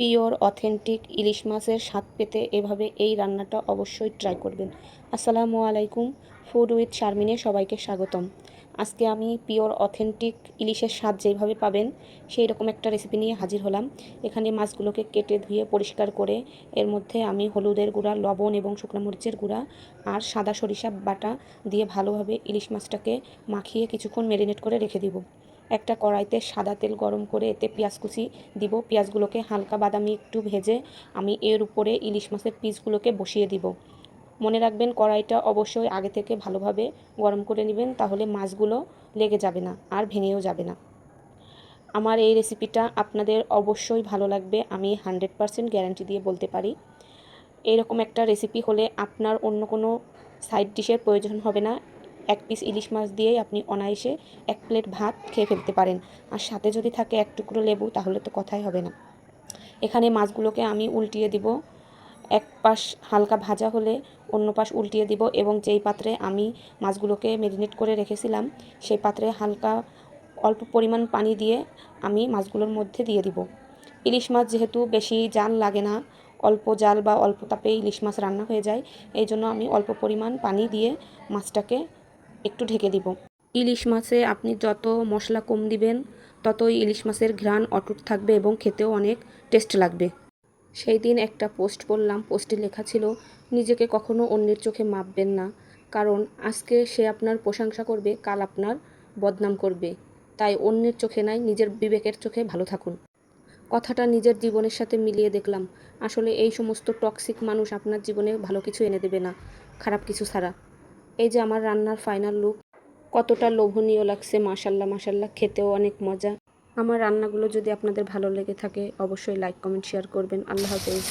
Pure authentic ইলিশ মাছের স্বাদ পেতে এভাবে এই রান্নাটা অবশ্যই ট্রাই করবেন। আসসালামু আলাইকুম, ফুড উইথ শারমিনে সবাইকে স্বাগতম। আজকে আমি পিওর অথেন্টিক ইলিশের স্বাদ যেভাবে পাবেন সেই রকম একটা রেসিপি নিয়ে হাজির হলাম। এখানে মাছগুলোকে কেটে ধুয়ে পরিষ্কার করে এর মধ্যে আমি হলুদের গুঁড়া, লবণ এবং শুকনো মরিচের গুঁড়া আর সাদা সরিষা বাটা দিয়ে ভালোভাবে ইলিশ মাছটাকে মাখিয়ে কিছুক্ষণ ম্যারিনেট করে রেখে দিব। একটা কড়াইতে সাদা তেল গরম করে এতে পেঁয়াজ কুচি দিব। পেঁয়াজগুলোকে হালকা বাদামি একটু ভেজে আমি এর উপরে ইলিশ মাছের পিসগুলোকে বসিয়ে দিব। মনে রাখবেন কড়াইটা অবশ্যই আগে থেকে ভালোভাবে গরম করে নেবেন, তাহলে মাছগুলো লেগে যাবে না আর ভেঙেও যাবে না। আমার এই রেসিপিটা আপনাদের অবশ্যই ভালো লাগবে, আমি 100% গ্যারান্টি দিয়ে বলতে পারি। এরকম একটা রেসিপি হলে আপনার অন্য কোনো সাইড ডিশের প্রয়োজন হবে না। এক পিস ইলিশ মাছ দিয়েই আপনি অনায়াসে এক প্লেট ভাত খেয়ে ফেলতে পারেন। আর সাথে যদি থাকে এক টুকরো লেবু, তাহলে তো কথাই হবে না। এখানে মাছগুলোকে আমি উল্টিয়ে দিব। এক পাশ হালকা ভাজা হলে অন্য পাশ উল্টিয়ে দিব এবং যেই পাত্রে আমি মাছগুলোকে ম্যারিনেট করে রেখেছিলাম সেই পাত্রে হালকা অল্প পরিমাণ পানি দিয়ে আমি মাছগুলোর মধ্যে দিয়ে দিব। ইলিশ মাছ যেহেতু বেশি জাল লাগে না, অল্প জাল বা অল্প তাপে ইলিশ মাছ রান্না হয়ে যায়, এই জন্য আমি অল্প পরিমাণ পানি দিয়ে মাছটাকে একটু ঢেকে দিব। ইলিশ মাছে আপনি যত মশলা কম দিবেন ততই ইলিশ মাছের ঘ্রাণ অটুট থাকবে এবং খেতেও অনেক টেস্ট লাগবে। সেই দিন একটা পোস্ট করলাম, পোস্টে লেখা ছিল, নিজেকে কখনো অন্যের চোখে মাপবেন না, কারণ আজকে সে আপনার প্রশংসা করবে, কাল আপনার বদনাম করবে। তাই অন্যের চোখে নয়, নিজের বিবেকের চোখে ভালো থাকুন। কথাটা নিজের জীবনের সাথে মিলিয়ে দেখলাম। আসলে এই সমস্ত টক্সিক মানুষ আপনার জীবনে ভালো কিছু এনে দেবে না, খারাপ কিছু ছাড়া। এই যে আমার রান্নার ফাইনাল লুক, কতটা লোভনীয় লাগছে, মাশাল্লাহ মাশাল্লাহ, খেতেও অনেক মজা। আমার রান্নাগুলো যদি আপনাদের ভালো লেগে থাকে অবশ্যই লাইক, কমেন্ট, শেয়ার করবেন। আল্লাহ হাফেজ।